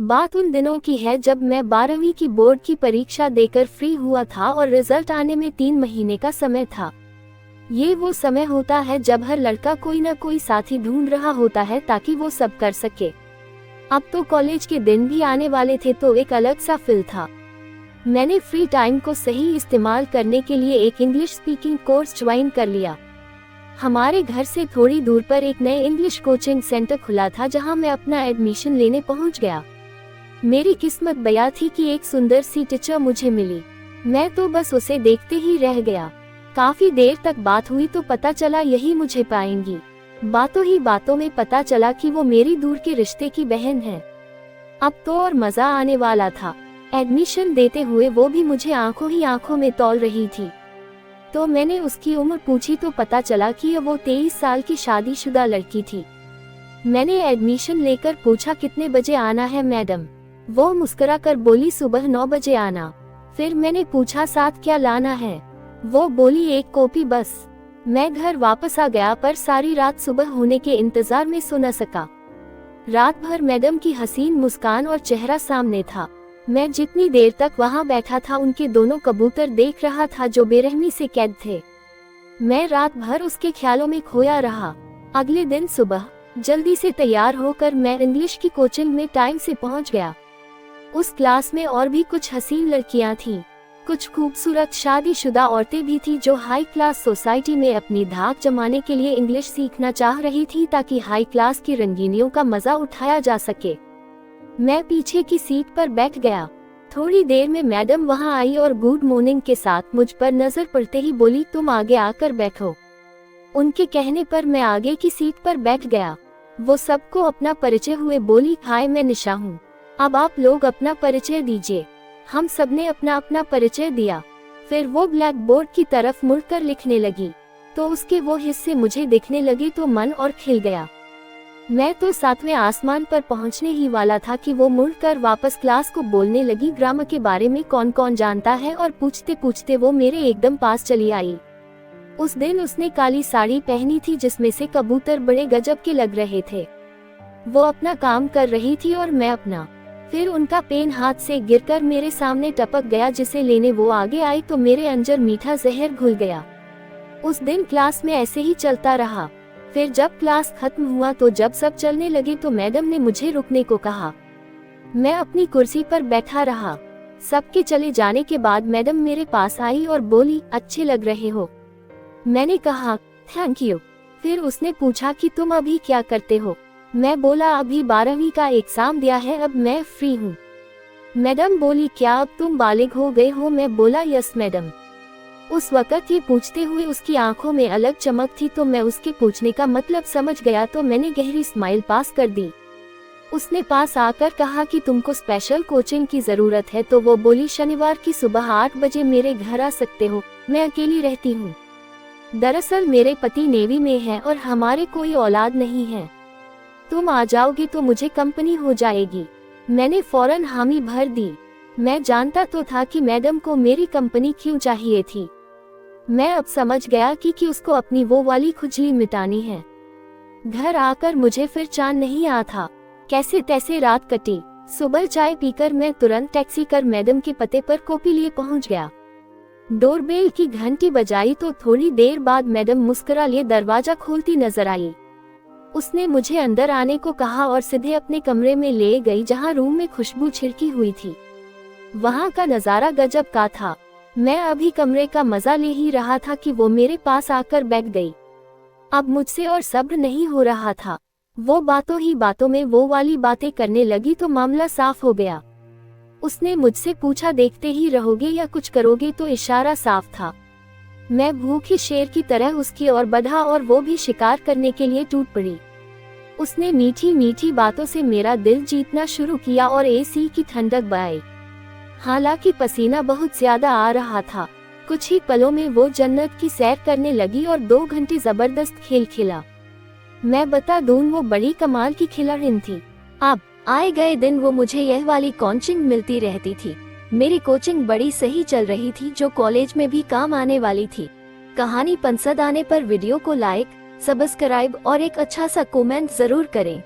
बात उन दिनों की है जब मैं 12वीं की बोर्ड की परीक्षा देकर फ्री हुआ था और रिजल्ट आने में 3 महीने का समय था। ये वो समय होता है जब हर लड़का कोई ना कोई साथी ढूंढ रहा होता है ताकि वो सब कर सके। अब तो कॉलेज के दिन भी आने वाले थे तो एक अलग सा फील था। मैंने फ्री टाइम को सही इस्तेमाल करने के लिए एक इंग्लिश स्पीकिंग कोर्स ज्वाइन कर लिया। हमारे घर से थोड़ी दूर पर एक नए इंग्लिश कोचिंग सेंटर खुला था जहां मैं अपना एडमिशन लेने पहुंच गया। मेरी किस्मत बया थी कि एक सुंदर सी टीचर मुझे मिली। मैं तो बस उसे देखते ही रह गया। काफी देर तक बात हुई तो पता चला यही मुझे पाएंगी। बातों ही बातों में पता चला कि वो मेरी दूर के रिश्ते की बहन है। अब तो और मजा आने वाला था। एडमिशन देते हुए वो भी मुझे आंखों ही आंखों में तौल रही थी। तो मैंने उसकी उम्र पूछी तो पता चला कि वो 23 साल की शादीशुदा लड़की थी। मैंने एडमिशन लेकर पूछा कितने बजे आना है मैडम। वो मुस्कुराकर बोली सुबह 9 बजे आना। फिर मैंने पूछा साथ क्या लाना है। वो बोली एक कॉपी बस। मैं घर वापस आ गया पर सारी रात सुबह होने के इंतजार में सो न सका। रात भर मैडम की हसीन मुस्कान और चेहरा सामने था। मैं जितनी देर तक वहां बैठा था उनके दोनों कबूतर देख रहा था जो बेरहमी से कैद थे। मैं रात भर उसके ख्यालों में खोया रहा। अगले दिन सुबह जल्दी से तैयार होकर मैं इंग्लिश की कोचिंग में टाइम से पहुंच गया। उस क्लास में और भी कुछ हसीन लड़कियां थीं। कुछ खूबसूरत शादीशुदा औरतें भी थीं जो हाई क्लास सोसाइटी में अपनी धाक जमाने के लिए इंग्लिश सीखना चाह रही थी ताकि हाई क्लास की रंगीनियों का मजा उठाया जा सके। मैं पीछे की सीट पर बैठ गया। थोड़ी देर में मैडम वहां आई और गुड मॉर्निंग के साथ मुझ पर नजर पड़ते ही बोली तुम आगे आकर बैठो। उनके कहने पर मैं आगे की सीट पर बैठ गया। वो सबको अपना परिचय हुए बोली हाय मैं निशा हूँ। अब आप लोग अपना परिचय दीजिए। हम सबने अपना अपना परिचय दिया। फिर वो ब्लैक बोर्ड की तरफ मुड़कर लिखने लगी तो उसके वो हिस्से मुझे दिखने लगे तो मन और खिल गया। मैं तो 7वें आसमान पर पहुंचने ही वाला था कि वो मुड़कर वापस क्लास को बोलने लगी ग्रामर के बारे में कौन कौन जानता है और पूछते पूछते वो मेरे एकदम पास चली आई। उस दिन उसने काली साड़ी पहनी थी जिसमें से कबूतर बड़े गजब के लग रहे थे। वो अपना काम कर रही थी और मैं अपना। फिर उनका पेन हाथ से गिरकर मेरे सामने टपक गया जिसे लेने वो आगे आई तो मेरे अंदर मीठा जहर घुल गया। उस दिन क्लास में ऐसे ही चलता रहा। फिर जब क्लास खत्म हुआ तो जब सब चलने लगे तो मैडम ने मुझे रुकने को कहा। मैं अपनी कुर्सी पर बैठा रहा। सबके चले जाने के बाद मैडम मेरे पास आई और बोली अच्छे लग रहे हो। मैंने कहा थैंक यू। फिर उसने पूछा कि तुम अभी क्या करते हो। मैं बोला अभी 12वीं का एग्जाम दिया है अब मैं फ्री हूँ। मैडम बोली क्या अब तुम बालिग हो गए हो। मैं बोला यस मैडम। उस वक्त ये पूछते हुए उसकी आंखों में अलग चमक थी तो मैं उसके पूछने का मतलब समझ गया तो मैंने गहरी स्माइल पास कर दी। उसने पास आकर कहा कि तुमको स्पेशल कोचिंग की जरूरत है तो वो बोली शनिवार की सुबह 8 बजे मेरे घर आ सकते हो। मैं अकेली रहती हूँ। दरअसल मेरे पति नेवी में है और हमारे कोई औलाद नहीं है। तुम आ जाओगे तो मुझे कंपनी हो जाएगी। मैंने फौरन हामी भर दी। मैं जानता तो था कि मैडम को मेरी कंपनी क्यों चाहिए थी। मैं अब समझ गया कि उसको अपनी वो वाली खुजली मिटानी है। घर आकर मुझे फिर चैन नहीं आ था। कैसे तैसे रात कटी। सुबह चाय पीकर मैं तुरंत टैक्सी कर मैडम के पते पर कॉपी लिए पहुंच गया। डोरबेल की घंटी बजाई तो थोड़ी देर बाद मैडम मुस्कुरा लिए दरवाजा खोलती नजर आई। उसने मुझे अंदर आने को कहा और सीधे अपने कमरे में ले गई जहां रूम में खुशबू छिड़की हुई थी। वहां का नजारा गजब का था। मैं अभी कमरे का मजा ले ही रहा था कि वो मेरे पास आकर बैठ गई। अब मुझसे और सब्र नहीं हो रहा था। वो बातों ही बातों में वो वाली बातें करने लगी तो मामला साफ हो गया। उसने मुझसे पूछा देखते ही रहोगे या कुछ करोगे तो इशारा साफ था। मैं भूखी शेर की तरह उसकी ओर बढ़ा और वो भी शिकार करने के लिए टूट पड़ी। उसने मीठी मीठी बातों से मेरा दिल जीतना शुरू किया और एसी की ठंडक बहाई। हालांकि पसीना बहुत ज्यादा आ रहा था। कुछ ही पलों में वो जन्नत की सैर करने लगी और 2 घंटे जबरदस्त खेल खेला। मैं बता दूं वो बड़ी कमाल की खिलाड़ी थी। अब आए गए दिन वो मुझे यह वाली कोचिंग मिलती रहती थी। मेरी कोचिंग बड़ी सही चल रही थी जो कॉलेज में भी काम आने वाली थी। कहानी पसंद आने पर वीडियो को लाइक, सब्सक्राइब और एक अच्छा सा कमेंट जरूर करें।